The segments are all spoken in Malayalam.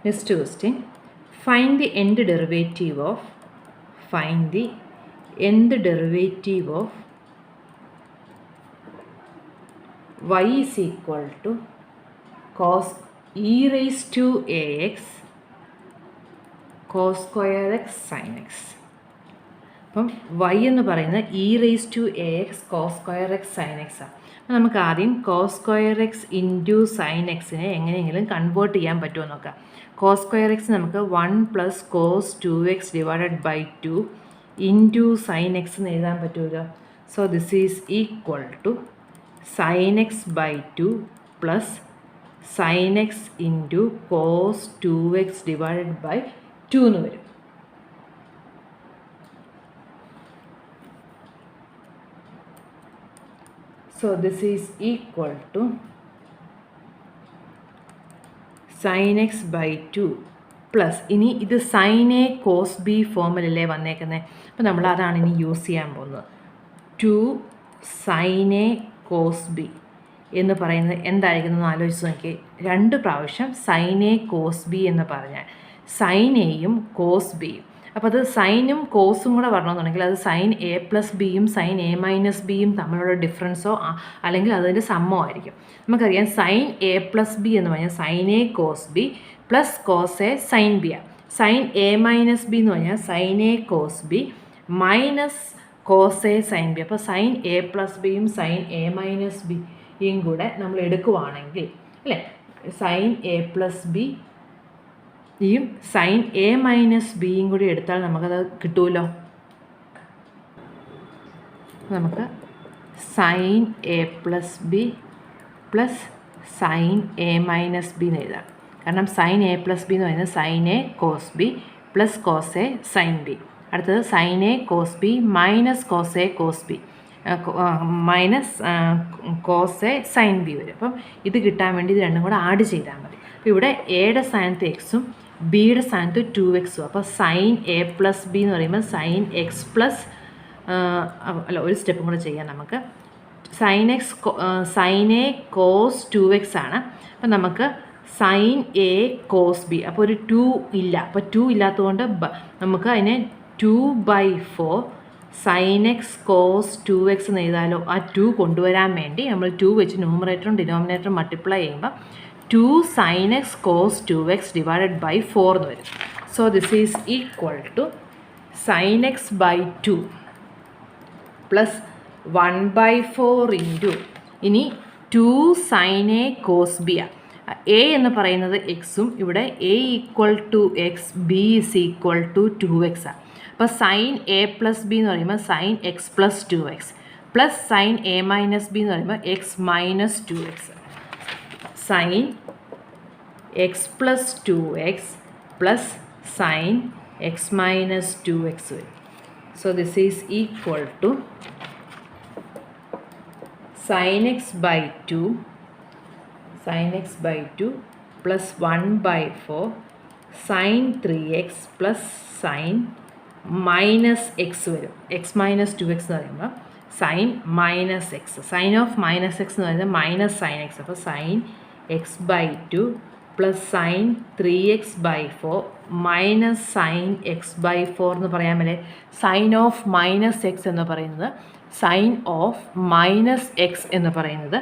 Next question. Find the nth derivative of y is equal to cos e raised to ax cos square x sin x. അപ്പം y എന്ന് പറയുന്നത് e raise to a x cos square x sine x ആണ്. അപ്പം നമുക്ക് ആദ്യം cos square x into sine എക്സിനെ എങ്ങനെയെങ്കിലും കൺവേർട്ട് ചെയ്യാൻ പറ്റുമോ നോക്കാം. കോസ് സ്ക്വയർ എക്സ് നമുക്ക് 1 plus cos 2x divided by 2 into sine x എന്ന് എഴുതാൻ പറ്റുമല്ലോ. So this is equal to sine x by 2 plus sine x into cos 2x divided by 2 എന്ന് വരും. So this is equal to sin x by 2 plus ഇനി ഇത് സൈൻ എ കോസ് ബി ഫോമിലല്ലേ വന്നേക്കുന്നത്. അപ്പോൾ നമ്മൾ അതാണ് ഇനി യൂസ് ചെയ്യാൻ പോകുന്നത്. 2 സൈൻ എ കോസ് ബി എന്ന് പറയുന്നത് എന്തായിരിക്കും എന്ന് ആലോചിച്ച് നോക്കി. 2 പ്രാവശ്യം സൈൻ എ കോസ് ബി എന്ന് പറഞ്ഞാൽ സൈൻ എയും കോസ് ബിയും. അപ്പോൾ അത് സൈനും കോസും കൂടെ വരണമെന്നുണ്ടെങ്കിൽ അത് സൈൻ എ പ്ലസ് ബിയും സൈൻ എ മൈനസ് ബിയും തമ്മിലുള്ള ഡിഫറൻസോ അല്ലെങ്കിൽ അതിൻ്റെ സമ്മോ ആയിരിക്കും. നമുക്കറിയാം സൈൻ എ പ്ലസ് ബി എന്ന് പറഞ്ഞാൽ sine a cos b plus cos a sine b ആണ്. സൈൻ എ മൈനസ് ബി എന്ന് പറഞ്ഞാൽ sine a cos b minus cos a sine b. അപ്പോൾ സൈൻ എ പ്ലസ് ബിയും സൈൻ എ മൈനസ് ബിയും കൂടെ നമ്മൾ എടുക്കുവാണെങ്കിൽ അല്ലേ, സൈൻ എ പ്ലസ് ബി യും സൈൻ എ മൈനസ് ബിയും കൂടി എടുത്താൽ നമുക്കത് കിട്ടുമല്ലോ. നമുക്ക് sine a plus B plus sine a minus b എന്ന് എഴുതാം. കാരണം സൈൻ എ പ്ലസ് ബി എന്ന് പറയുന്നത് sine a cos b plus cos a sine b. അടുത്തത് sine a cos b minus cos A cos b minus cos a sine b വരും. അപ്പം ഇത് കിട്ടാൻ വേണ്ടി ഇത് രണ്ടും കൂടെ ആഡ് ചെയ്താൽ മതി. അപ്പോൾ ഇവിടെ എയുടെ സ്ഥാനത്ത് എക്സും ബിയുടെ സ്ഥാനത്ത് 2x. അപ്പോൾ സൈൻ എ പ്ലസ് ബി എന്ന് പറയുമ്പോൾ സൈൻ എക്സ് പ്ലസ് ഒരു സ്റ്റെപ്പും കൂടെ ചെയ്യാം നമുക്ക്. സൈൻ എ കോസ് 2x ആണ്. അപ്പം നമുക്ക് സൈൻ എ കോസ് ബി, അപ്പോൾ ഒരു 2 ഇല്ല. അപ്പോൾ 2 ഇല്ലാത്തതുകൊണ്ട് നമുക്ക് അതിനെ 2/4 സൈൻ എക്സ് കോസ് 2x എന്ന് എഴുതാലോ. ആ 2 കൊണ്ടുവരാൻ വേണ്ടി നമ്മൾ 2 വെച്ച് ന്യൂമറേറ്ററും ഡിനോമിനേറ്ററും മൾട്ടിപ്ലൈ ചെയ്യുമ്പോൾ 2 sin x cos 2x divided by 4 എന്ന് വരും. So this is equal to sin x by 2 plus 1/4 into ഇനി 2 sin a cos b ആണ്. എ എന്ന് പറയുന്നത് എക്സും ഇവിടെ a equal to x b is equal to 2x ആണ്. അപ്പോൾ സൈൻ എ പ്ലസ് ബി എന്ന് പറയുമ്പോൾ sine x plus 2x plus sine a minus b എന്ന് പറയുമ്പോൾ x minus 2x. Sine x plus 2x plus sine x minus 2x വരും. So this is equal to sine x by 2 plus 1/4 sine 3x plus sine minus x വരും. എക്സ് മൈനസ് 2x എന്ന് പറയുമ്പോൾ sine minus x. Sine of minus x എന്ന് പറയുന്നത് മൈനസ് സൈൻ എക്സ്. അപ്പോൾ sine x by 2 plus sine 3x/4 minus sine x by 4 എന്ന് പറയാൻ പറ്റേ. സൈൻ ഓഫ് മൈനസ് എക്സ് എന്ന് പറയുന്നത് സൈൻ ഓഫ് മൈനസ് എക്സ് എന്ന് പറയുന്നത്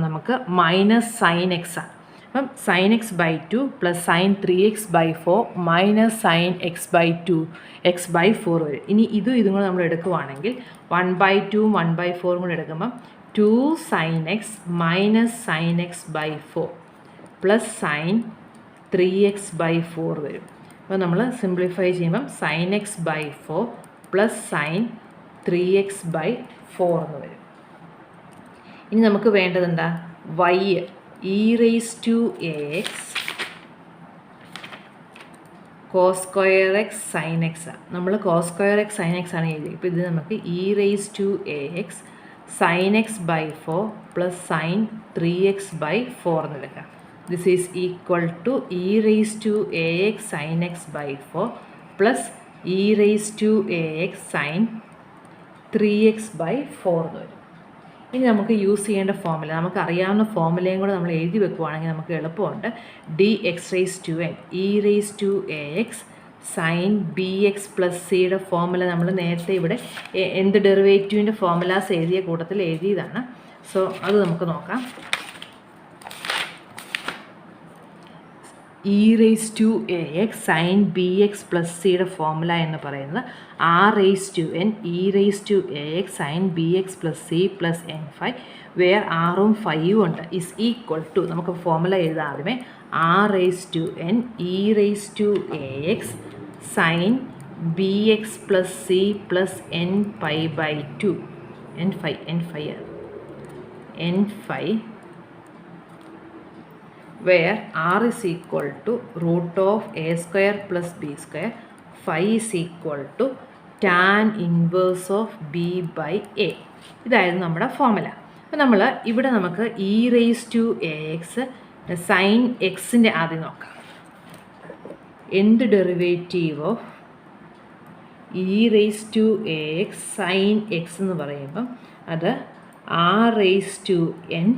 നമുക്ക് മൈനസ് സൈൻ എക്സ് ആണ്. അപ്പം sine x by 2 plus sine 3x/4 minus sine x/4 വരും. ഇനി ഇതും കൂടെ നമ്മൾ എടുക്കുവാണെങ്കിൽ 1/2 1/4 കൂടെ എടുക്കുമ്പം 2 sin x minus sine x/4 plus sine 3x/4 വരും. അപ്പോൾ നമ്മൾ സിംപ്ലിഫൈ ചെയ്യുമ്പം sign x/4 plus sine 3x/4 എന്ന് വരും. ഇനി നമുക്ക് വേണ്ടത് എന്താ, y e raise to a x cos square x sine x ആണ്. നമ്മൾ cos square x sine x ആണ് എഴുതി. ഇപ്പോൾ ഇത് നമുക്ക് e raise to a x sine x/4 plus sine 3x/4 എന്ന് എടുക്കാം. This is equal to e raise to a x sine x/4 plus e raise to a x sine 3x/4 എന്ന് വരും. ഇനി നമുക്ക് യൂസ് ചെയ്യേണ്ട ഫോമുല, നമുക്ക് അറിയാവുന്ന ഫോമുലയും കൂടെ നമ്മൾ എഴുതി വെക്കുവാണെങ്കിൽ നമുക്ക് എളുപ്പമുണ്ട്. D x raise to n e raise to a x sine b x plus സിയുടെ ഫോമുല നമ്മൾ നേരത്തെ ഇവിടെ എന്ത് ഡെറിവേറ്റീവിൻ്റെ ഫോമുലാസ് എഴുതിയ കൂട്ടത്തിൽ എഴുതിയതാണ്. സോ അത് നമുക്ക് നോക്കാം. E raise to a x sine b x plus സിയുടെ ഫോമുല എന്ന് പറയുന്നത് r raise to n e raise to a x sine b x plus c plus n five where ആറും ഫൈവും ഉണ്ട് ഇസ് ഈക്വൽ ടു, നമുക്ക് ഫോമുല എഴുതാം ആദ്യമേ. R raise to n e raise to a x sine b x plus c plus n pi by two n five where r is equal to root of a square plus b square, phi is equal to tan inverse of b by a. ഇതായിരുന്നു നമ്മുടെ ഫോമുല. അപ്പോൾ നമ്മൾ ഇവിടെ നമുക്ക് e raise to a x sine എക്സിൻ്റെ ആദ്യം നോക്കാം. എന്ത് derivative of e raise to a x sine x എന്ന് പറയുമ്പം അത് r raise to n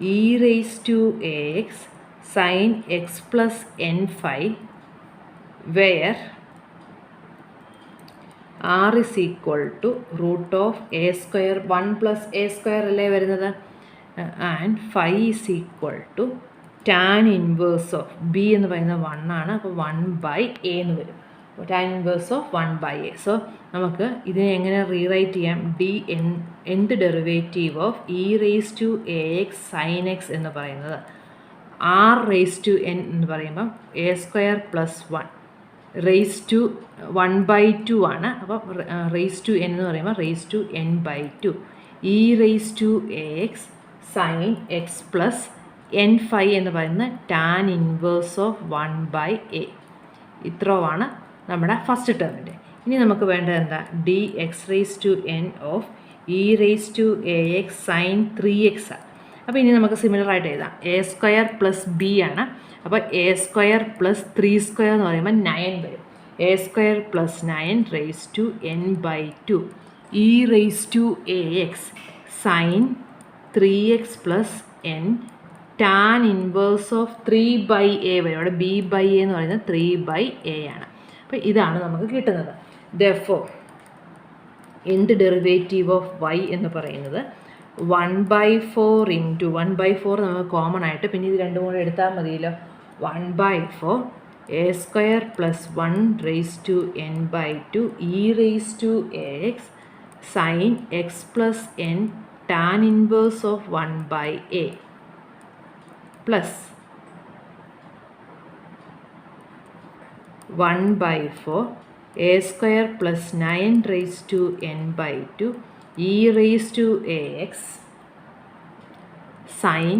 e raise to a x sine x plus n five where r is equal to root of a square 1 plus a square അല്ലേ വരുന്നത്, and five is equal to tan inverse of b എന്ന് പറയുന്നത് 1 ആണ്. അപ്പോൾ 1/a എന്ന് വരും. Tan inverse of 1/a. So നമുക്ക് ഇതിനെ എങ്ങനെ റീറൈറ്റ് ചെയ്യാം? ഡി എന്ത് derivative of e raise to a x sine x എന്ന് പറയുന്നത് ആർ റേസ് ടു എൻ എന്ന് പറയുമ്പം a square plus 1 raise to 1/2 ആണ്. അപ്പോൾ റേസ് ടു എൻ എന്ന് പറയുമ്പോൾ raise to n by 2 e raise to a x sine x plus n five എന്ന് പറയുന്നത് ടാൻ ഇൻവേഴ്സ് ഓഫ് 1/a. ഇത്രയുമാണ് നമ്മുടെ ഫസ്റ്റ് ടേമിൻ്റെ. ഇനി നമുക്ക് വേണ്ടത് എന്താ? D x raise to n of e raise to a x sine 3x. അപ്പോൾ ഇനി നമുക്ക് സിമിലറായിട്ട് എഴുതാം. എ സ്ക്വയർ പ്ലസ് ബി ആണ്. അപ്പോൾ എ സ്ക്വയർ പ്ലസ് 3² എന്ന് പറയുമ്പോൾ 9 വരും. A square plus 9 raise to n by 2 e raise to a x sine 3x plus n tan inverse of 3/a വരും. അവിടെ b/a എന്ന് പറയുന്നത് 3/a ആണ്. അപ്പോൾ ഇതാണ് നമുക്ക് കിട്ടുന്നത്. Therefore എന്ത് ഡെറിവേറ്റീവ് ഓഫ് y എന്ന് പറയുന്നത് 1/4 ഇൻറ്റു 1/4 നമുക്ക് കോമൺ ആയിട്ട് പിന്നെ ഇത് രണ്ടും കൂടെ എടുത്താൽ മതിയല്ലോ. 1/4 a square plus 1 raise to n by 2 e raise to a x sine x plus n tan inverse of 1/a plus 1/4 a square plus 9 raised to n by 2 e raised to ax sin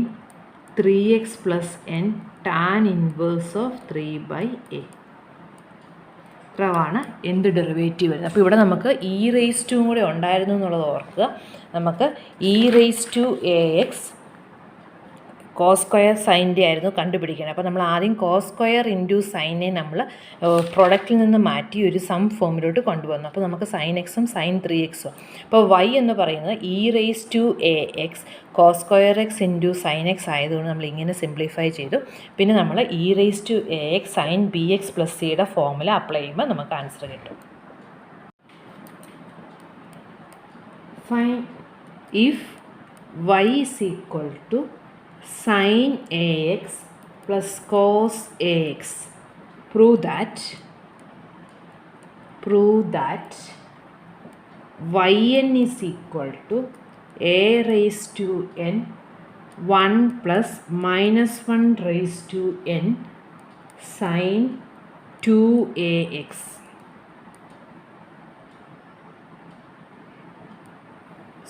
3x plus n tan inverse of 3/a. ഇത്രയാണ് എന്ത് ഡെറിവേറ്റീവ് വരുന്നത്. അപ്പോൾ ഇവിടെ നമുക്ക് ഇ റേസ് ടു കൂടെ ഉണ്ടായിരുന്നു എന്നുള്ളത് ഓർക്കുക. നമുക്ക് e raise to a x cos square സൈൻ്റെ ആയിരുന്നു കണ്ടുപിടിക്കണം. അപ്പോൾ നമ്മൾ ആദ്യം കോസ് സ്ക്വയർ ഇൻറ്റു സൈനെ നമ്മൾ പ്രൊഡക്റ്റിൽ നിന്ന് മാറ്റി ഒരു സം ഫോമിലോട്ട് കൊണ്ടുവന്നു. അപ്പോൾ നമുക്ക് സൈൻ എക്സും സൈൻ 3x. അപ്പോൾ y എന്ന് പറയുന്നത് e raise to a x cos square x into sine x ആയതുകൊണ്ട് നമ്മൾ ഇങ്ങനെ സിംപ്ലിഫൈ ചെയ്തു. പിന്നെ നമ്മൾ e raise to a x sine b x plus സിയുടെ ഫോമുല അപ്ലൈ ചെയ്യുമ്പോൾ നമുക്ക് ആൻസർ കിട്ടും. Fine if y is equal to sin ax plus cos ax, prove that yn is equal to a raised to n 1 plus minus 1 raised to n sin 2ax.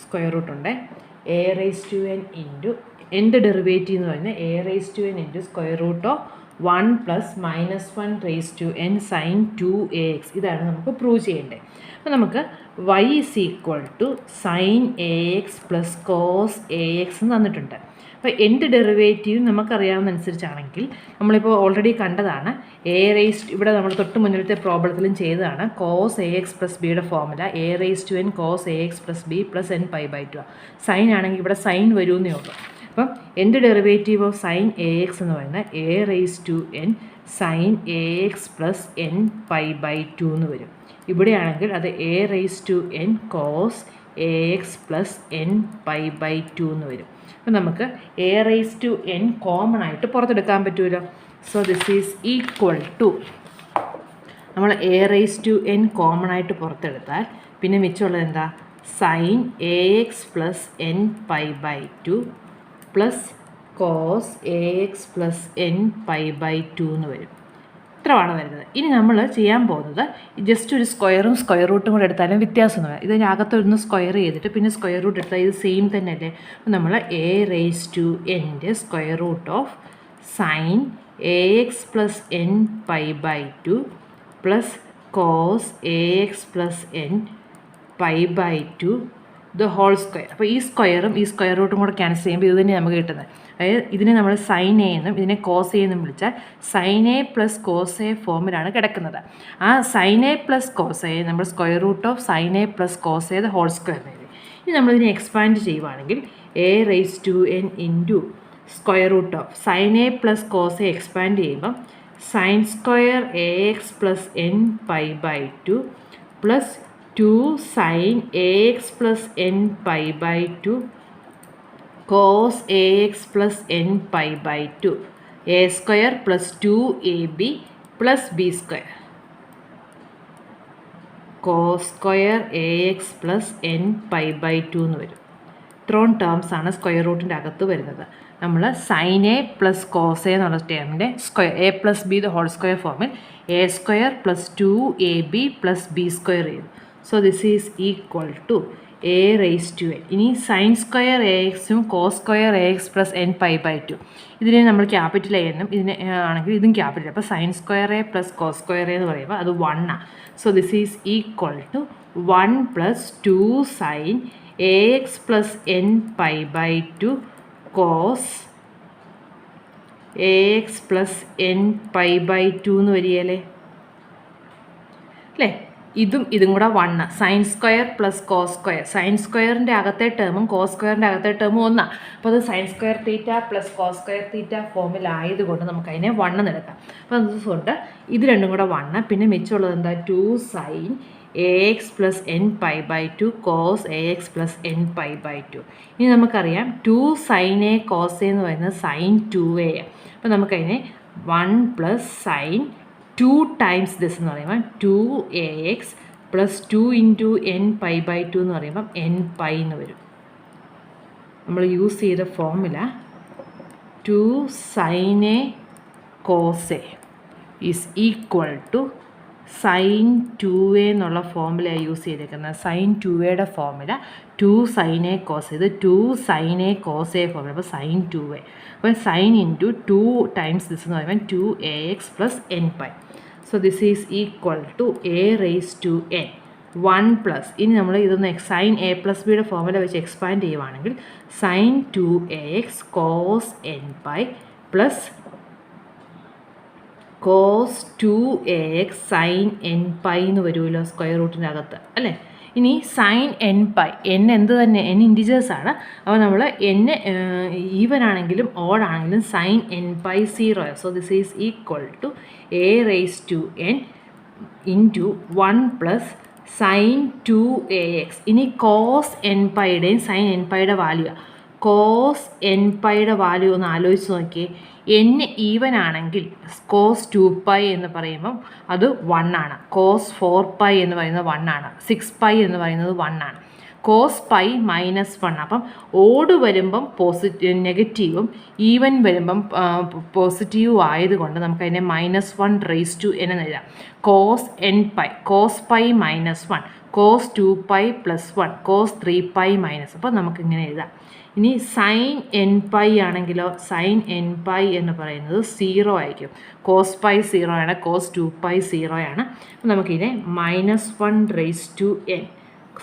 Square root ഉണ്ട്. A raise to n into എന്ത് ഡെറിവേറ്റീവ് എന്ന് പറയുന്നത് a raise to n into square root of 1 plus minus 1 raise to n sine 2ax. ഇതാണ് നമുക്ക് പ്രൂവ് ചെയ്യേണ്ടത്. അപ്പോൾ നമുക്ക് y is equal to sin ax plus cos ax എന്ന് തന്നിട്ടുണ്ട്. അപ്പോൾ എൻ്റെ ഡെറിവേറ്റീവ് നമുക്കറിയാവുന്നതനുസരിച്ചാണെങ്കിൽ നമ്മളിപ്പോൾ ഓൾറെഡി കണ്ടതാണ് എ റേസ്റ്റ് ഇവിടെ നമ്മൾ തൊട്ട് മുന്നിലത്തെ പ്രോബ്ലത്തിലും ചെയ്തതാണ് കോസ് എ എക്സ് പ്ലസ് ബിയുടെ formula a raise to n cos a x plus B plus n pi by 2. Sine ആണെങ്കിൽ ഇവിടെ സൈൻ വരുമെന്നേ ഉള്ളൂ. അപ്പം എൻ്റെ derivative of sine a x എന്ന് പറയുന്നത് a raise to n sine a x plus n pi by 2 എന്ന് വരും. ഇവിടെയാണെങ്കിൽ അത് a raise to n cos a x plus n pi by 2 എന്ന് വരും. അപ്പം നമുക്ക് a raise to n common ആയിട്ട് പുറത്തെടുക്കാൻ പറ്റുമല്ലോ. So this is equal to നമ്മൾ a raise to n common ആയിട്ട് പുറത്തെടുത്താൽ പിന്നെ മിച്ചമുള്ളത് എന്താ? Sine a x plus n pi by 2 plus cos a x plus n pi by 2 എന്ന് വരും. ഇത്രയാണ് വരുന്നത്. ഇനി നമ്മൾ ചെയ്യാൻ പോകുന്നത് ജസ്റ്റ് ഒരു സ്ക്വയറും സ്ക്വയർ റൂട്ടും കൂടെ എടുത്താലും വ്യത്യാസമൊന്നും വരും. ഇതിനകത്തൊന്ന് സ്ക്വയർ ചെയ്തിട്ട് പിന്നെ സ്ക്വയർ റൂട്ട് എടുത്താൽ ഇത് സെയിം തന്നെ അല്ലേ. അപ്പോൾ നമ്മൾ എ റേസ് ടു എൻ്റെ square root of sine a x plus n pi by 2 plus cos a x plus n pi by 2 the whole square. അപ്പോൾ ഈ സ്ക്വയറും ഈ സ്ക്വയർ റൂട്ടും കൂടെ ക്യാൻസൽ ചെയ്യുമ്പോൾ ഇത് തന്നെ നമുക്ക് കിട്ടുന്നത്. അതായത് ഇതിനെ നമ്മൾ സൈൻ എ എന്നും ഇതിനെ കോസ് എ എന്നും വിളിച്ചാൽ sine a plus cos a ഫോമിലാണ് കിടക്കുന്നത്. ആ sine a plus cos a നമ്മൾ square root of sine a plus cos a the whole square എഴുതി. ഇനി നമ്മളിതിനെ എക്സ്പാൻഡ് ചെയ്യുവാണെങ്കിൽ a raise to n into square root of sine a plus cos a expand ചെയ്യുമ്പം sine square a x plus n pi by 2 plus 2 sine a x plus n pi by 2 cos a x plus n pi by 2 a square plus 2ab plus b square cos square a x plus n pi by 2 എന്ന് വരും. ഇത്രയും ടേംസ് ആണ് സ്ക്വയർ റൂട്ടിൻ്റെ അകത്ത് വരുന്നത്. നമ്മൾ sine a plus cos a എന്നുള്ള ടേമിൻ്റെ square a plus b the whole square ഫോമിൽ a square plus 2ab plus b square ചെയ്തു. So this is equal to a raise to n. ഇനി സൈൻ സ്ക്വയർ എ എക്സും cos square a x plus n pi by 2 ഇതിനെ നമ്മൾ ക്യാപിറ്റൽ എ എന്നും ഇതിനെ ആണെങ്കിൽ ഇതും ക്യാപിറ്റൽ. അപ്പോൾ sine square a plus cos square a എന്ന് പറയുമ്പോൾ അത് 1 ആണ്. So this is equal to 1 plus 2 sine a x plus n pi by 2 cos a x plus n pi by 2 എന്ന് വരികയല്ലേ അല്ലേ. ഇതും കൂടെ 1 sine square plus cos square. Sine സ്ക്വയറിൻ്റെ അകത്തെ ടേമും കോസ് സ്ക്വയറിൻ്റെ അകത്തെ ടേമും 1. അപ്പോൾ അത് sine square theta plus cos square theta ഫോമിലായതുകൊണ്ട് നമുക്ക് അതിനെ 1 എന്ന് എടുക്കാം. അപ്പോൾ അതുകൊണ്ട് ഇത് രണ്ടും കൂടെ 1. പിന്നെ മിച്ചമുള്ളത് എന്താ? 2 sine a x plus n pi by 2 cos a x plus n pi by 2. ഇനി നമുക്കറിയാം 2 സൈൻ എ കോസ് എ എന്ന് പറയുന്നത് സൈൻ 2a. അപ്പോൾ നമുക്കതിനെ 1 പ്ലസ് സൈൻ 2 ടൈംസ് ദിസ് എന്ന് പറയുമ്പോൾ 2ax plus 2 into n pi by 2 എന്ന് പറയുമ്പം എൻ പൈ എന്ന് വരും. നമ്മൾ യൂസ് ചെയ്ത formula 2 sine a cos a is equal to sine 2a എന്നുള്ള ഫോർമുലയാണ് യൂസ് ചെയ്തേക്കുന്നത്. Sine 2a formula 2 sine a cos ഇത് 2 sine a cos a formula. അപ്പോൾ സൈൻ 2a അപ്പോൾ സൈൻ ഇൻറ്റു 2 ടൈംസ് ദിസ് എന്ന് പറയുമ്പോൾ 2ax plus n pi. So this is equal to a raise to n 1 plus ഇനി നമ്മൾ ഇതൊന്ന് സൈൻ എ പ്ലസ് ബിയുടെ ഫോർമുല വെച്ച് എക്സ്പാൻഡ് ചെയ്യുവാണെങ്കിൽ sine 2ax cos n pi plus cos 2ax sine n pi എന്ന് വരുമല്ലോ സ്ക്വയർ റൂട്ടിൻ്റെ അകത്ത് അല്ലേ. ഇനി സൈൻ എൻ പൈ എൻ എന്ത് തന്നെ എൻ ഇൻറ്റിജേഴ്സാണ്. അപ്പോൾ നമ്മൾ എൻ ഈവൻ ആണെങ്കിലും ഓഡ് ആണെങ്കിലും sine n pi 0. So this is equal to a raise to n into 1 plus sine 2ax. ഇനി കോസ് എൻ പൈയുടെയും സൈൻ എൻ പൈയുടെ വാല്യൂ കോസ് എൻ പൈയുടെ വാല്യൂ ഒന്ന് ആലോചിച്ച് നോക്കിയേ. എൻ ഈവൻ ആണെങ്കിൽ കോസ് 2π എന്ന് പറയുമ്പം അത് 1 ആണ്. കോസ് 4π എന്ന് പറയുന്നത് 1 ആണ്. 6π എന്ന് പറയുന്നത് 1 ആണ്. Cos pi -1. അപ്പം ഓഡ് വരുമ്പം നെഗറ്റീവും ഈവൻ വരുമ്പം പോസിറ്റീവും ആയതുകൊണ്ട് നമുക്കതിനെ -1 റേസ് ടു n എന്ന് എഴുതാം. Cos n pi cos pi -1 cos 2π + 1 cos 3π - അപ്പോൾ നമുക്കിങ്ങനെ എഴുതാം. ഇനി സൈൻ എൻ പൈ ആണെങ്കിലോ സൈൻ എൻ പൈ എന്ന് പറയുന്നത് 0 ആയിരിക്കും. കോസ് പൈ 0 ആണ്, കോസ് 2π 0 ആണ്. അപ്പോൾ നമുക്കിതിനെ -1 raise to n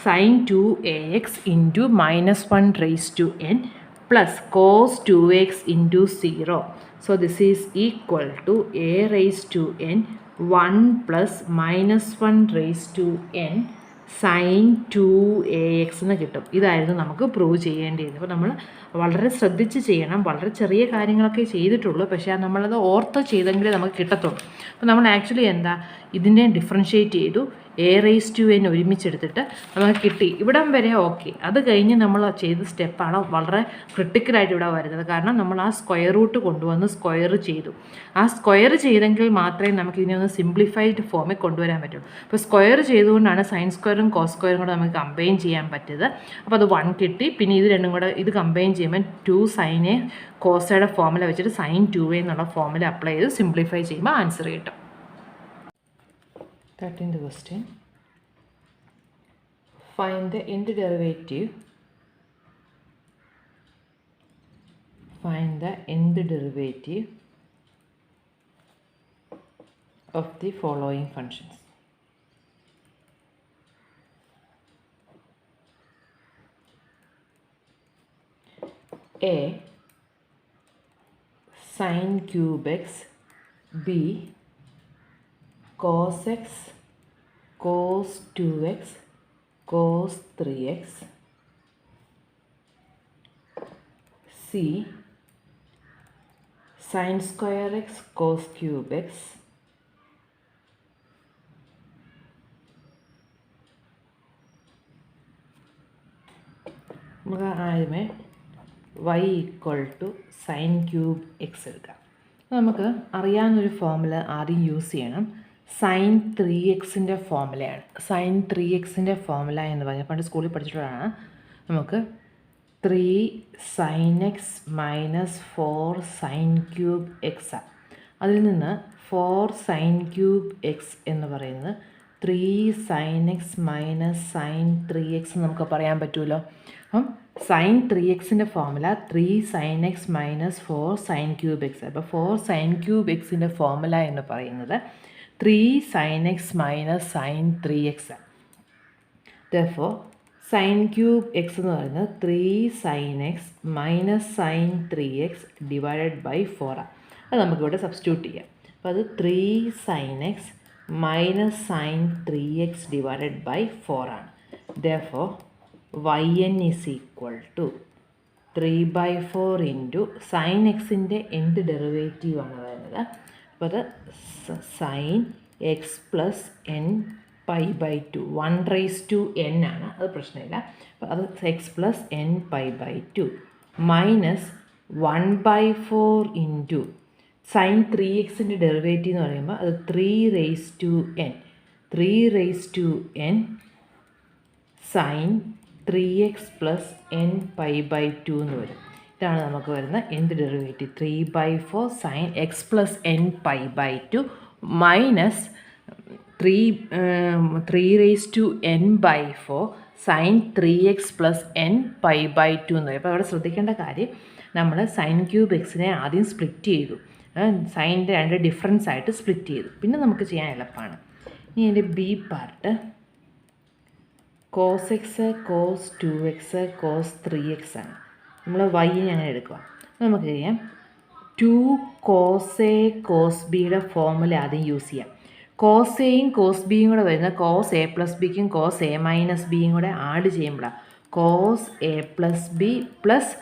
sine 2ax into -1 raise to n plus cos 2x into 0. So this is equal to a raised to n 1 plus minus 1 raised to n sine 2ax എന്ന് കിട്ടും. ഇതായിരുന്നു നമുക്ക് പ്രൂവ് ചെയ്യേണ്ടിയിരുന്നത്. അപ്പോൾ നമ്മൾ വളരെ ശ്രദ്ധിച്ച് ചെയ്യണം. വളരെ ചെറിയ കാര്യങ്ങളൊക്കെ ചെയ്തിട്ടുള്ളൂ, പക്ഷേ നമ്മളത് ഓർത്ത് ചെയ്തെങ്കിലേ നമുക്ക് കിട്ടത്തുള്ളൂ. അപ്പോൾ നമ്മൾ ആക്ച്വലി ഇതിനെ ഡിഫറൻഷ്യേറ്റ് ചെയ്തു, എ റേസ് ടു എൻ ഒരുമിച്ചെടുത്തിട്ട് നമുക്ക് കിട്ടി. ഇവിടം വരെ ഓക്കെ. അത് കഴിഞ്ഞ് നമ്മൾ ചെയ്ത സ്റ്റെപ്പാണ് വളരെ ക്രിട്ടിക്കലായിട്ട് ഇവിടെ വരുന്നത്. കാരണം നമ്മൾ ആ സ്ക്വയർ റൂട്ട് കൊണ്ടുവന്ന് സ്ക്വയർ ചെയ്തു. ആ സ്ക്വയർ ചെയ്തെങ്കിൽ മാത്രമേ നമുക്ക് ഇതിനെ ഒന്ന് സിംപ്ലിഫൈഡ് ഫോമിൽ കൊണ്ടുവരാൻ പറ്റുള്ളൂ. അപ്പോൾ സ്ക്വയർ ചെയ്തുകൊണ്ടാണ് സൈൻ സ്ക്വയറും കോസ് സ്ക്വയറും കൂടെ നമുക്ക് കമ്പൈൻ ചെയ്യാൻ പറ്റിയത്. അപ്പോൾ അത് 1 കിട്ടി. പിന്നെ ഇത് രണ്ടും കൂടെ ഇത് കമ്പൈൻ ചെയ്യുമ്പോൾ 2 സൈനെ കോസയുടെ ഫോമിൽ വെച്ചിട്ട് സൈൻ 2a എന്നുള്ള ഫോമിൽ അപ്ലൈ ചെയ്ത് സിംപ്ലിഫൈ ചെയ്യുമ്പോൾ ആൻസർ കിട്ടും. 13th question. Find the nth derivative. Find the nth derivative of the following functions. A sin cube x, b cos x, cos 2x, cos 3x, c sin square x, cos cube x, നമുക്ക് ആദ്യമേ y equal to sine cube x എടുക്കാം. നമുക്ക് അറിയാവുന്നൊരു ഫോമുല ആദ്യം യൂസ് ചെയ്യണം. സൈൻ 3x ഫോമുലയാണ്. സൈൻ 3x ഫോമുല എന്ന് പറഞ്ഞാൽ പണ്ട് സ്കൂളിൽ പഠിച്ചിട്ടുള്ളതാണ്. നമുക്ക് 3 sine x minus 4 sine cube x ആണ്. അതിൽ നിന്ന് 4 സൈൻ ക്യൂബ് എക്സ് എന്ന് പറയുന്നത് 3 sine x minus sine 3x നമുക്ക് പറയാൻ പറ്റുമല്ലോ. അപ്പം sine 3x formula 3 sine x minus 4 sine cube x. അപ്പോൾ 4 സൈൻ ക്യൂബ് എക്സിൻ്റെ ഫോമുല എന്ന് പറയുന്നത് 3 sine x minus sine 3x. Therefore sine cube x എന്ന് പറയുന്നത് 3 sine x minus sine 3x divided by 4 ആണ്. അത് നമുക്കിവിടെ സബ്സ്റ്റിറ്റ്യൂട്ട് ചെയ്യാം. അപ്പോൾ അത് 3 sine x minus sine 3x divided by 4 ആണ്. Therefore yn is equal to 3/4 into sine എക്സിൻ്റെ എന്ത് ഡെറിവേറ്റീവ് ആണ് വരുന്നത്. അപ്പോൾ അത് sine x plus n π/2 1 raise to n ആണ്. അത് പ്രശ്നമില്ല. അപ്പോൾ അത് x plus n π/2 minus 1/4 into sine 3x derivative എന്ന് പറയുമ്പോൾ അത് 3 raise to n sine 3x plus n π/2 എന്ന് വരും. ഇതാണ് നമുക്ക് വരുന്ന എന്ത് derivative 3/4 sine x plus n π/2 minus 3 raise to n/4 sine 3x plus n π/2 എന്ന് വരും. അപ്പോൾ അവിടെ ശ്രദ്ധിക്കേണ്ട കാര്യം, നമ്മൾ സൈൻ ക്യൂബ് എക്സിനെ ആദ്യം സ്പ്ലിറ്റ് ചെയ്തു, സൈൻ്റെ രണ്ട് ഡിഫറൻസ് ആയിട്ട് സ്പ്ലിറ്റ് ചെയ്തു. പിന്നെ നമുക്ക് ചെയ്യാൻ എളുപ്പമാണ്. ഇനി അതിൻ്റെ b part cos x cos 2x cos 3x ആണ്. നമ്മൾ വൈനെ അങ്ങനെ എടുക്കുക. നമുക്ക് ചെയ്യാം 2 കോസ് എ കോസ് ബിയുടെ ഫോമുല ആദ്യം യൂസ് ചെയ്യാം. കോസ് എയും കോസ് ബിയും കൂടെ വരുന്ന കോസ് എ പ്ലസ് ബിക്കും കോസ് എ മൈനസ് ബിയും കൂടെ ആഡ് ചെയ്യുമ്പോഴാണ് cos A plus B plus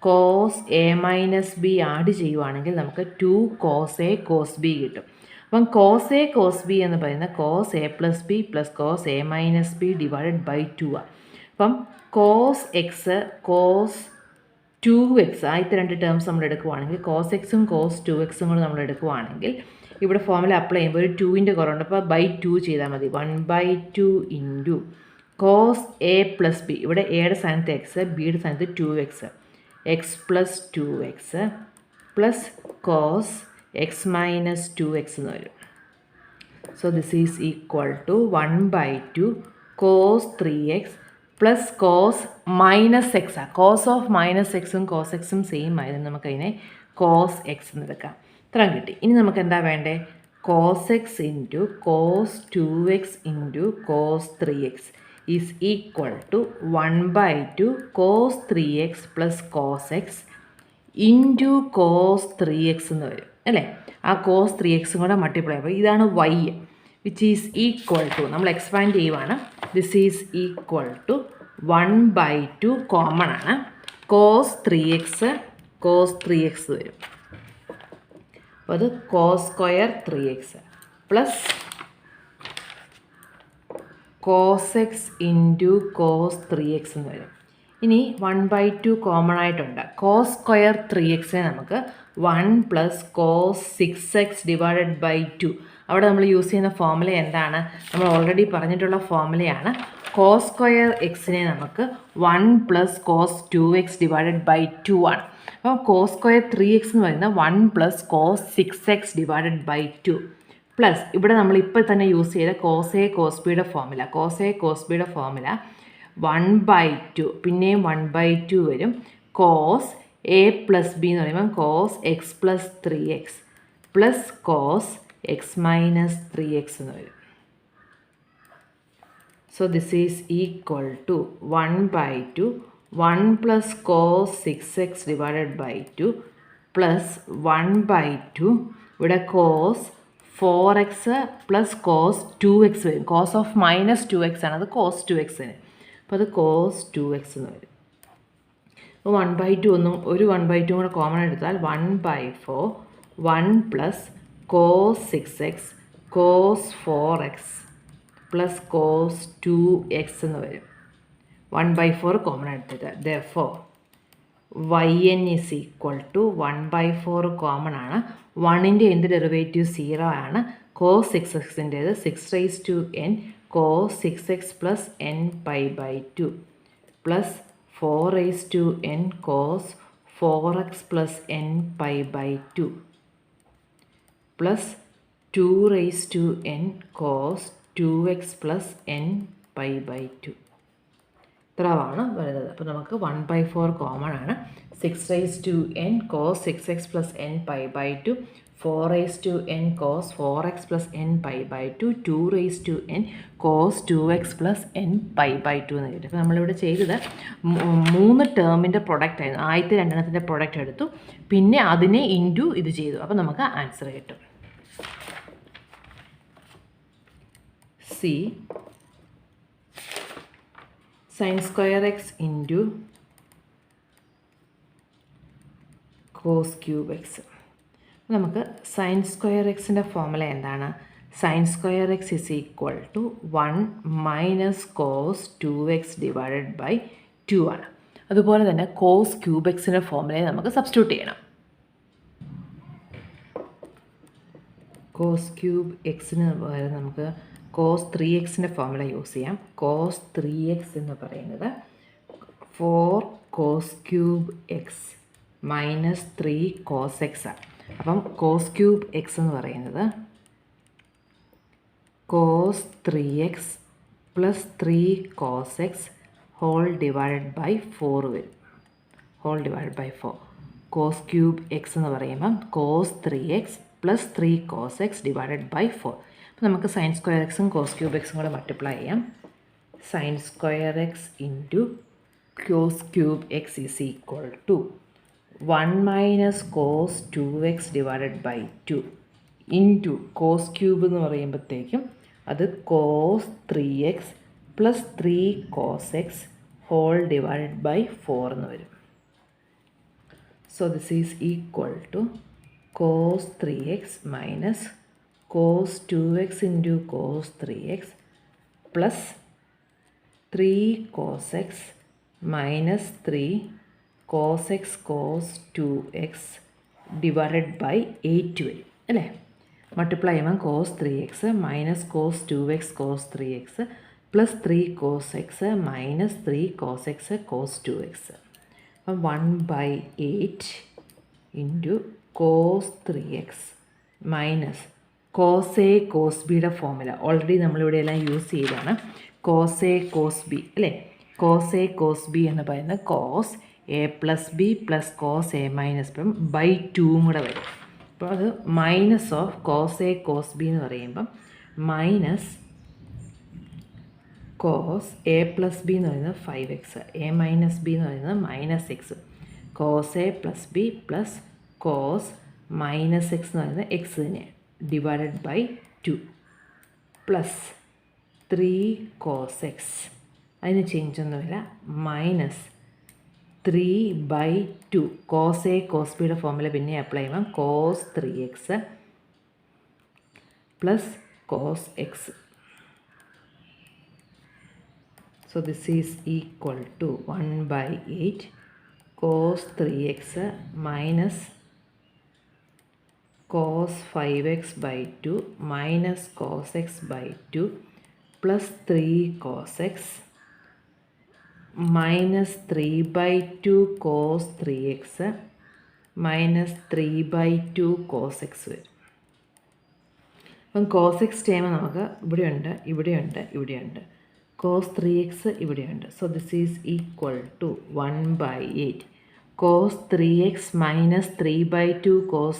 cos A minus b add ചെയ്യുവാണെങ്കിൽ നമുക്ക് 2 കോസ് എ കോസ് ബി കിട്ടും. അപ്പം കോസ് എ കോസ് ബി എന്ന് പറയുന്നത് cos A plus B plus cos A minus b divided by 2 ആണ്. അപ്പം കോസ് എക്സ് കോസ് 2x ആദ്യത്തെ രണ്ട് ടേംസ് നമ്മൾ എടുക്കുവാണെങ്കിൽ കോസ് എക്സും കോസ് 2xും കൂടെ നമ്മൾ എടുക്കുവാണെങ്കിൽ ഇവിടെ ഫോമുല അപ്ലൈ ചെയ്യുമ്പോൾ ഒരു 2ൻ്റെ കുറവുണ്ട്. അപ്പോൾ /2 ചെയ്താൽ മതി. 1/2 into cos A plus B, ഇവിടെ എയുടെ സ്ഥാനത്ത് എക്സ്, ബിയുടെ സ്ഥാനത്ത് 2x, x plus 2x plus cos x minus 2x എന്ന് വരും. So this is equal to 1/2 cos 3x plus cos minus x ആണ്. കോസ് ഓഫ് മൈനസ് എക്സും കോസ് എക്സും സെയിം ആയതുകൊണ്ട് നമുക്കതിനെ കോസ് എക്സ് എന്ന് എടുക്കാം. ഇത്രയും കിട്ടി. ഇനി നമുക്ക് എന്താ വേണ്ടേ? Cos x into cos 2x into cos 3x. Is equal to 1/2 cos 3x plus cos x into cos 3x എന്ന് വരും അല്ലേ. ആ കോസ് 3x കൂടെ മൾട്ടിപ്ലൈ അപ്പോൾ ഇതാണ് y which is equal to നമ്മൾ എക്സ്പാൻഡ് ചെയ്യുവാണ്. This is equal to 1/2 common ആണ് കോസ് 3x വരും. അപ്പോൾ അത് cos square 3x plus cos x into cos 3x എന്ന് വരും. ഇനി 1/2 കോമൺ ആയിട്ടുണ്ട്. കോസ് സ്ക്വയർ 3x നമുക്ക് 1 plus cos 6x divided by 2. അവിടെ നമ്മൾ യൂസ് ചെയ്യുന്ന ഫോർമുല എന്താണ്? നമ്മൾ ഓൾറെഡി പറഞ്ഞിട്ടുള്ള ഫോർമുലയാണ്. കോസ് സ്ക്വയർ എക്സിനെ നമുക്ക് 1 plus cos 2x divided by 2 ആണ്. അപ്പോൾ കോസ് സ്ക്വയർ 3x എന്ന് പറയുന്നത് 1 plus cos 6x divided by 2 plus ഇവിടെ നമ്മൾ ഇപ്പോൾ തന്നെ യൂസ് ചെയ്ത കോസ് എ കോസ് ബിയുടെ ഫോർമുല 1/2 പിന്നെയും 1/2 വരും. കോസ് എ പ്ലസ് ബി എന്ന് പറയുമ്പോൾ cos x plus 3x plus cos x minus 3x എന്ന് വരും. So this is equal to 1/2 1 plus cos 6x divided by 2 plus 1/2 ഇവിടെ cos 4x plus cos 2x വരും. കോസ് ഓഫ് മൈനസ് 2x ആണ്, അത് കോസ് 2xന്. അപ്പോൾ അത് കോസ് 2x എന്ന് വരും. അപ്പോൾ 1/2 ഒരു 1/2 കൂടെ കോമൺ എടുത്താൽ 1/4 1 plus cos 6x cos 4x plus cos 2x എന്ന് വരും. 1/4 കോമൺ എടുത്തിട്ട് therefore yn is equal to 1/4 common ആണ്. 1ൻ്റെ എന്ത് ഡെറിവേറ്റീവ് 0 ആണ്. കോസ് 6xൻ്റേത് 6n cos 6x plus n pi by 2 plus 4n cos 4x plus n pi by 2 plus 2n cos 2x plus n pi by 2 ഇത്രയാണ് വരുന്നത്. അപ്പോൾ നമുക്ക് 1/4 കോമൺ ആണ്. 6n cos 6x plus n pi by 2 4n cos 4x plus n pi by 2 2n cos 2x plus n pi by 2 എന്ന് കിട്ടും. അപ്പോൾ നമ്മളിവിടെ ചെയ്തത് 3 ടേമിൻ്റെ പ്രൊഡക്റ്റ് ആയിരുന്നു. ആദ്യത്തെ 2 പ്രൊഡക്റ്റ് എടുത്തു, പിന്നെ അതിനെ ഇൻറ്റു ഇത് ചെയ്തു. അപ്പോൾ നമുക്ക് ആൻസർ കിട്ടും. C sin square x into cos cube x. നമുക്ക് സൈൻ സ്ക്വയർ എക്സിൻ്റെ ഫോർമുല എന്താണ്? Sine square x is equal to 1 minus cos 2x divided by 2 ആണ്. അതുപോലെ തന്നെ കോസ് ക്യൂബ് എക്സിൻ്റെ ഫോർമുലയെ നമുക്ക് സബ്സ്റ്റിറ്റ്യൂട്ട് ചെയ്യണം. കോസ് ക്യൂബ് എക്സിന് പകരം നമുക്ക് കോസ് 3xൻ്റെ ഫോർമുല യൂസ് ചെയ്യാം. കോസ് 3x എന്ന് പറയുന്നത് 4 cos cube x minus 3 cos x ആണ്. അപ്പം കോസ് ക്യൂബ് എക്സ് എന്ന് പറയുന്നത് cos 3x plus 3 cos x whole divided by 4 വരും. Whole divided by 4 cos cube x എന്ന് പറയുമ്പം cos 3x plus 3 cos x divided by 4. അപ്പോൾ നമുക്ക് സൈൻ സ്ക്വയർ എക്സും കോസ് ക്യൂബ് എക്സും കൂടെ മൾട്ടിപ്ലൈ ചെയ്യാം. Sine square x into cos cube x is equal to 1 minus cos 2x divided by 2 into cos cube എന്ന് പറയുമ്പോഴത്തേക്കും അത് cos 3x plus 3 cos x whole divided by 4 എന്ന് വരും. So this is equal to cos 3x minus cos 2x into cos 3x plus 3 cos x minus 3 cos x cos 2x divided by 8 വരും അല്ലേ. മൾട്ടിപ്ലൈ ചെയ്യുമ്പോൾ cos 3x minus cos 2x cos 3x plus 3 cos x minus 3 cos x cos 2x. അപ്പം 1/8 into cos 3x minus cos A cos ബിയുടെ ഫോർമുല ഓൾറെഡി നമ്മളിവിടെ എല്ലാം യൂസ് ചെയ്താണ്. കോസ് എ കോസ് ബി അല്ലേ. കോസ് എ കോസ് ബി എന്ന് പറയുന്നത് cos A plus B plus cos A minus B by 2 കൂടെ വരും. അപ്പോൾ അത് minus of cos A cos B എന്ന് പറയുമ്പം minus cos A plus B എന്ന് പറയുന്നത് 5x, എ മൈനസ് ബി എന്ന് പറയുന്നത് -x, cos A plus B plus cos -x എന്ന് പറയുന്നത് x തന്നെ divided by 2 plus 3 cos x, അതിന് ചേഞ്ച് ഒന്നുമില്ല, -3/2 കോസ് എ കോസ് ബിയുടെ ഫോമുല പിന്നെ അപ്ലൈ ചെയ്യുമ്പം cos 3x plus cos x. So this is equal to 1/8 cos 3x minus cos 5x by 2 minus cos x by 2 plus 3 cos x minus 3/2 cos 3x minus 3/2 cos x വരും. അപ്പം cos x ടൈം നമുക്ക് ഇവിടെയുണ്ട് cos 3x ഇവിടെയുണ്ട്. So this is equal to 1/8 cos 3x minus 3/2 cos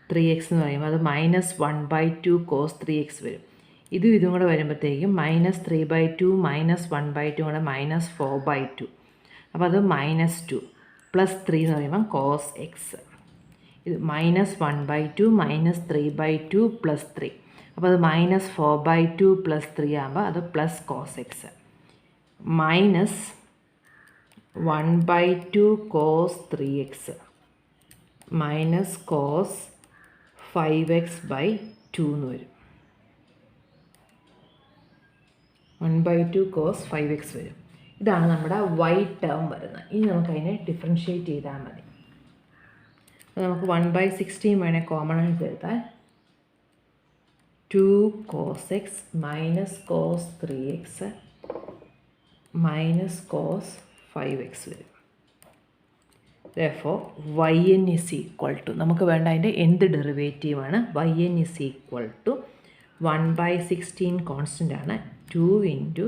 3x എന്ന് പറയുമ്പോൾ അത് -1/2 cos 3x വരും. ഇതും കൂടെ വരുമ്പോഴത്തേക്കും -3/2 -1/2 കൂടെ -4/2, അപ്പോൾ അത് -2 പ്ലസ് 3 എന്ന് പറയുമ്പോൾ cos x. ഇത് -1/2 -3/2 പ്ലസ് 3, അപ്പോൾ അത് -4/2 പ്ലസ് 3 ആകുമ്പോൾ അത് plus cos x -1/2 cos 3x minus cos 5x/2 എന്ന് വരും. 1/2 cos 5x വരും. ഇതാണ് നമ്മുടെ y ടേം വരുന്നത്. ഇനി നമുക്കതിനെ ഡിഫറൻഷ്യേറ്റ് ചെയ്താൽ മതി. നമുക്ക് 1/16 വേണേൽ കോമൺ ആയിട്ട് എടുത്താൽ 2 cos x minus cos 3x minus cos 5x വരും. therefore yn is equal to, നമുക്ക് വേണ്ട അതിൻ്റെ എന്ത് ഡെറിവേറ്റീവാണ്, yn is equal to 1/16 constant ആണ്, 2 into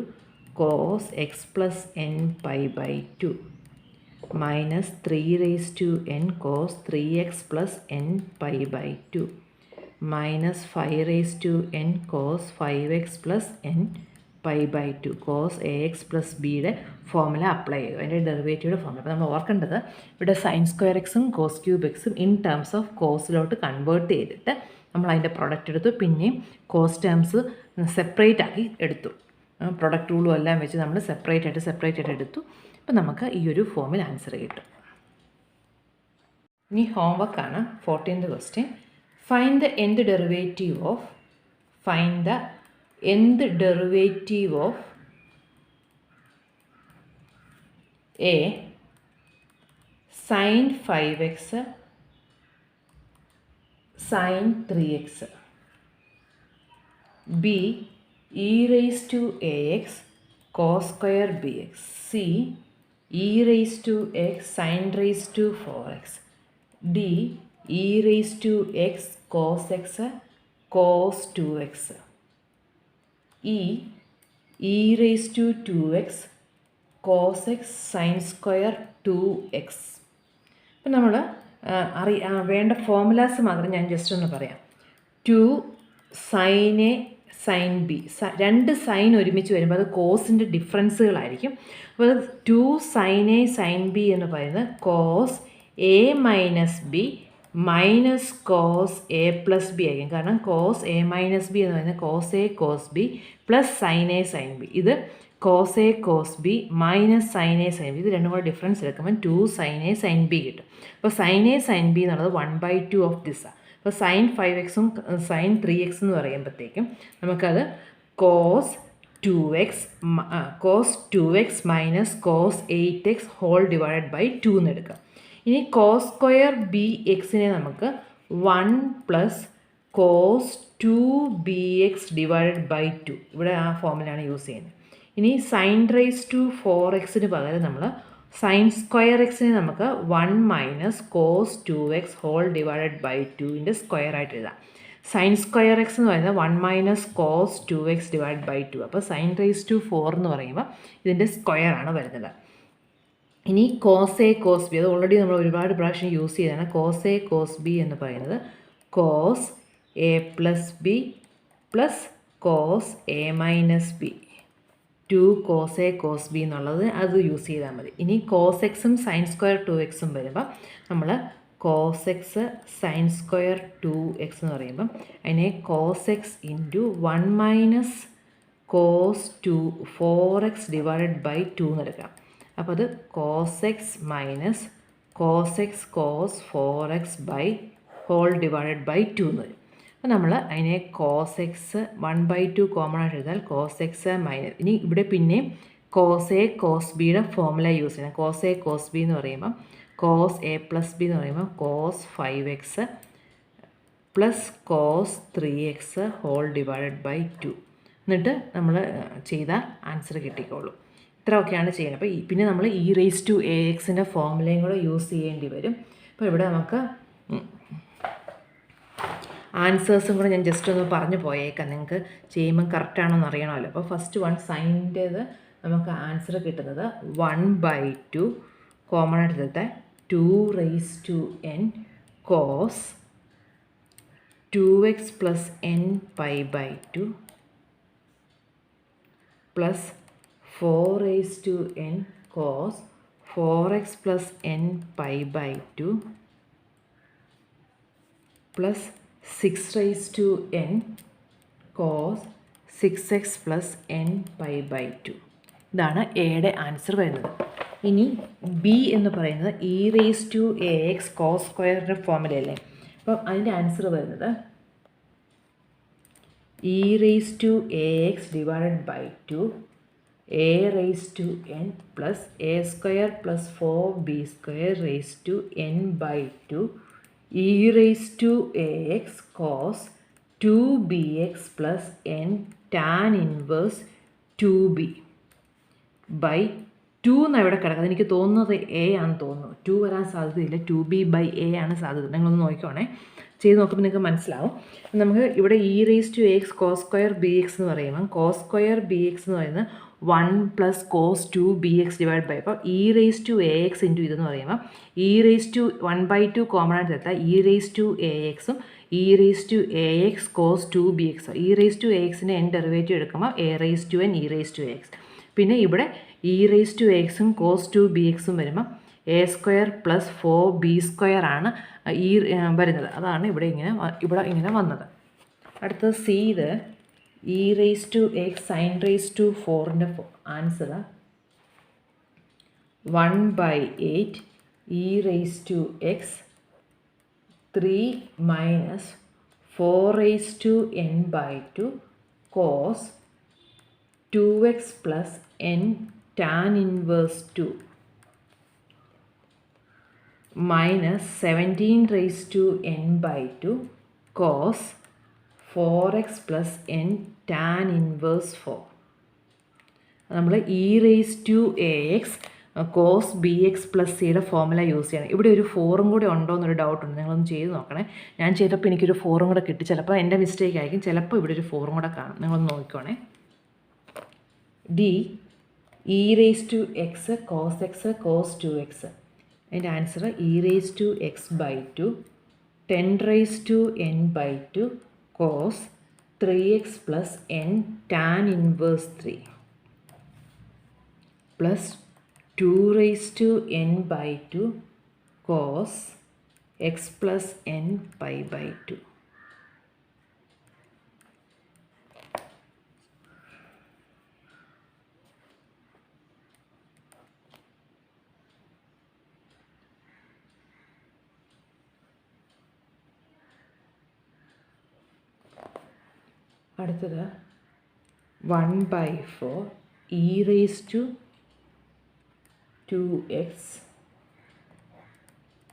cos x plus n pi by 2 minus 3 raised to n cos 3x plus n pi by 2 minus 5 raised to n cos 5x plus n pi by 2 cos ax plus bയുടെ ഫോമുല അപ്ലൈ ചെയ്യും, അതിൻ്റെ ഡെറിവേറ്റീവുടെ ഫോമുല. അപ്പോൾ നമ്മൾ ഓർക്കേണ്ടത് ഇവിടെ sin സ്ക്വയർ എക്സും കോസ് ക്യൂബ് എക്സും ഇൻ ടേംസ് ഓഫ് കോസിലോട്ട് കൺവേർട്ട് ചെയ്തിട്ട് നമ്മൾ അതിൻ്റെ പ്രൊഡക്റ്റ് എടുത്തു, പിന്നെയും കോസ് ടേംസ് സെപ്പറേറ്റ് ആക്കി എടുത്തു. പ്രൊഡക്റ്റ് റൂളും എല്ലാം വെച്ച് നമ്മൾ സെപ്പറേറ്റ് ആയിട്ട് എടുത്തു. അപ്പോൾ നമുക്ക് ഈ ഒരു ഫോമിൽ ആൻസർ കിട്ടും. ഇനി ഹോംവർക്കാണ് 14th question. Find the nth derivative of a sin 5x sin 3x, b e raised to ax cos square bx, c e raised to x sin raised to 4x, d e raised to x cos x cos 2x, e raised to 2x cos x sin square 2x. അപ്പം നമ്മൾ വേണ്ട ഫോമുലാസ് മാത്രം ഞാൻ ജസ്റ്റ് ഒന്ന് പറയാം. 2 sin a sin b, രണ്ട് സൈൻ ഒരുമിച്ച് വരുമ്പോൾ അത് കോസിൻ്റെ ഡിഫറൻസുകളായിരിക്കും. അപ്പോൾ 2 sin a sin b എന്ന് പറയുന്നത് cos a minus b minus cos A plus b ആയിരിക്കും. കാരണം കോസ് എ മൈനസ് ബി എന്ന് പറയുന്നത് cos A cos b plus sine a sine b. ഇത് cos A cos b minus sine a sine b. ഇത് രണ്ടും കൂടെ ഡിഫറൻസ് എടുക്കുമ്പോൾ 2 sin a sin b കിട്ടും. അപ്പോൾ സൈൻ എ സൈൻ ബി എന്നുള്ളത് 1/2 ഓഫ് ദിസ്. അപ്പോൾ sin 5x sin 3x എന്ന് പറയുമ്പോഴത്തേക്കും നമുക്കത് cos 2x minus cos 8x whole divided by 2 എന്ന് എടുക്കാം. ഇനി കോസ് സ്ക്വയർ ബി എക്സിനെ നമുക്ക് 1 plus cos 2bx divided by 2, ഇവിടെ ആ ഫോമിലാണ് യൂസ് ചെയ്യുന്നത്. ഇനി സൈൻ റൈസ് ടു 4xന് പകരം നമ്മൾ സൈൻ സ്ക്വയർ എക്സിനെ നമുക്ക് 1 minus cos 2x whole divided by 2ൻ്റെ സ്ക്വയർ ആയിട്ട് എഴുതാം. സൈൻ സ്ക്വയർ എക്സ് എന്ന് പറയുന്നത് 1 minus cos 2x divide by 2. അപ്പോൾ സൈൻ റൈസ് ടു 4 എന്ന് പറയുമ്പോൾ ഇതിൻ്റെ സ്ക്വയർ ആണ് വരുന്നത്. ഇനി കോസ് എ കോസ് ബി, അത് ഓൾറെഡി നമ്മൾ ഒരുപാട് പ്രാവശ്യം യൂസ് ചെയ്തതാണ്. കോസ് എ കോസ് ബി എന്ന് പറയുന്നത് cos A plus B plus cos A minus B 2 cos A cos B എന്നുള്ളത് അത് യൂസ് ചെയ്താൽ മതി. ഇനി കോസ് എക്സും സൈൻ സ്ക്വയർ 2x വരുമ്പോൾ നമ്മൾ cos x sine square 2x എന്ന് പറയുമ്പം അതിനെ cos x into 1 minus cos 4x divided by 2 എന്ന് എടുക്കാം. അപ്പോൾ അത് cos x minus cos x cos 4x by whole divided by 2 എന്ന് വരും. അപ്പോൾ നമ്മൾ അതിനെ കോസ് എക്സ് 1/2 കോമൺ ആയിട്ട് എഴുതാൽ കോസ് എക്സ് മൈനസ്, ഇനി ഇവിടെ പിന്നെയും കോസ് എ കോസ് ബിയുടെ ഫോർമുല യൂസ് ചെയ്യണം. കോസ് എ കോസ് ബി എന്ന് പറയുമ്പം കോസ് എ പ്ലസ് ബി എന്ന് പറയുമ്പോൾ cos 5x plus cos 3x whole divided by 2 എന്നിട്ട് നമ്മൾ ചെയ്ത ആൻസർ കിട്ടിക്കോളൂ. ഇത്രയൊക്കെയാണ് ചെയ്യുന്നത്. അപ്പോൾ പിന്നെ നമ്മൾ e⁻ax ഫോർമുലയും കൂടെ യൂസ് ചെയ്യേണ്ടി വരും. അപ്പോൾ ഇവിടെ നമുക്ക് ആൻസേഴ്സും കൂടെ ഞാൻ ജസ്റ്റ് ഒന്ന് പറഞ്ഞു പോയേക്കാം, നിങ്ങൾക്ക് ചെയ്യുമ്പം കറക്റ്റാണോ എന്ന് അറിയണമല്ലോ. അപ്പോൾ ഫസ്റ്റ് വൺ സൈൻ്റേത് നമുക്ക് ആൻസർ കിട്ടുന്നത് 1/2 കോമൺ ആയിട്ട് എടുത്ത 2n cos 2x plus n/2 plus 4n cos 4x plus n/2 plus 6n cos 6x plus n/2. ഇതാണ് എയുടെ ആൻസർ വരുന്നത്. ഇനി ബി എന്ന് പറയുന്നത് e⁻ax കോസ് സ്ക്വയറിൻ്റെ ഫോർമുലയല്ലേ. അപ്പം അതിൻ്റെ ആൻസർ വരുന്നത് e⁻ax divided by 2 a⁻n plus a square plus 4b² n/2 e⁻ax cos 2bx plus n tan inverse 2b by 2 എന്നാണ് ഇവിടെ കിടക്കുന്നത്. എനിക്ക് തോന്നുന്നത് എ ആണെന്ന് തോന്നുന്നു. 2 വരാൻ സാധ്യതയില്ല, 2b/a ആണ് സാധ്യത. നിങ്ങളൊന്ന് നോക്കിക്കോണേ, ചെയ്ത് നോക്കുമ്പോൾ നിങ്ങൾക്ക് മനസ്സിലാവും. നമുക്ക് ഇവിടെ e⁻ax cos സ്ക്വയർ bx എന്ന് പറയുമ്പോൾ cos സ്ക്വയർ bx എന്ന് പറയുന്നത് 1 plus cos 2bx divide by, അപ്പോൾ e⁻ax ഇൻറ്റു ഇതെന്ന് പറയുമ്പോൾ e⁻1/2 കോമൺ ആയിട്ട് എടുത്താൽ e⁻axും e⁻ax കോസ് 2bx, e⁻axൻ്റെ n ഡെറിവേറ്റീവ് എടുക്കുമ്പോൾ a⁻n e⁻ax, പിന്നെ ഇവിടെ e⁻axും കോസ് 2bxും വരുമ്പോൾ a സ്ക്വയർ പ്ലസ് 4b² ആണ് ഈ വരുന്നത്. അതാണ് ഇവിടെ ഇങ്ങനെ വന്നത്. അടുത്തത് സി, ഇത് e⁻x sin 4ൻ്റെ answer 1/8 e⁻x 3 minus 4n/2 cos 2x plus n tan inverse 2 minus 17n/2 cos 4x plus n tan inverse 4. നമ്മൾ e⁻ax കോസ് bx പ്ലസ് സിയുടെ ഫോർമുല യൂസ് ചെയ്യണം. ഇവിടെ ഒരു 4ഉം കൂടെ ഉണ്ടോ എന്നൊരു ഡൗട്ടുണ്ട്, നിങ്ങളൊന്ന് ചെയ്ത് നോക്കണേ. ഞാൻ ചെയ്തപ്പോൾ എനിക്കൊരു 4ഉം കൂടെ കിട്ടി. ചിലപ്പോൾ എൻ്റെ മിസ്റ്റേക്ക് ആയിരിക്കും, ചിലപ്പോൾ ഇവിടെ ഒരു 4ഉം കൂടെ കാണും. നിങ്ങളൊന്ന് നോക്കിക്കോണേ. D e⁻x cos x cos 2x, അതിൻ്റെ answer e⁻x/2 10n/2 cos 3x plus n tan inverse 3 plus 2n/2 cos x plus n/2. അടുത്തത് 1/4 e⁻2x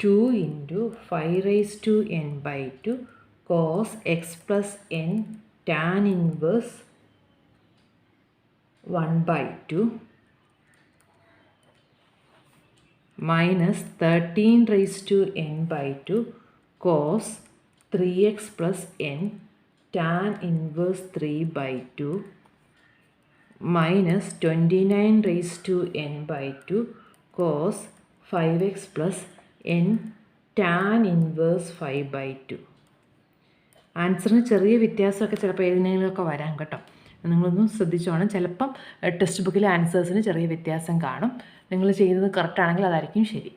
2 into 5n/2 cos x plus n tan inverse 1/2 minus 13n/2 cos 3x plus n tan inverse 3/2 minus 29n/2 cos 5x plus n tan inverse 5/2. ആൻസറിന് ചെറിയ വ്യത്യാസമൊക്കെ ചിലപ്പോൾ ഏതിനെങ്കിലുമൊക്കെ വരാം കേട്ടോ. നിങ്ങളൊന്ന് ശ്രദ്ധിച്ചോണം. ചിലപ്പം ടെക്സ്റ്റ് ബുക്കിലെ ആൻസേഴ്സിന് ചെറിയ വ്യത്യാസം കാണും. നിങ്ങൾ ചെയ്യുന്നത് കറക്റ്റാണെങ്കിൽ അതായിരിക്കും ശരി.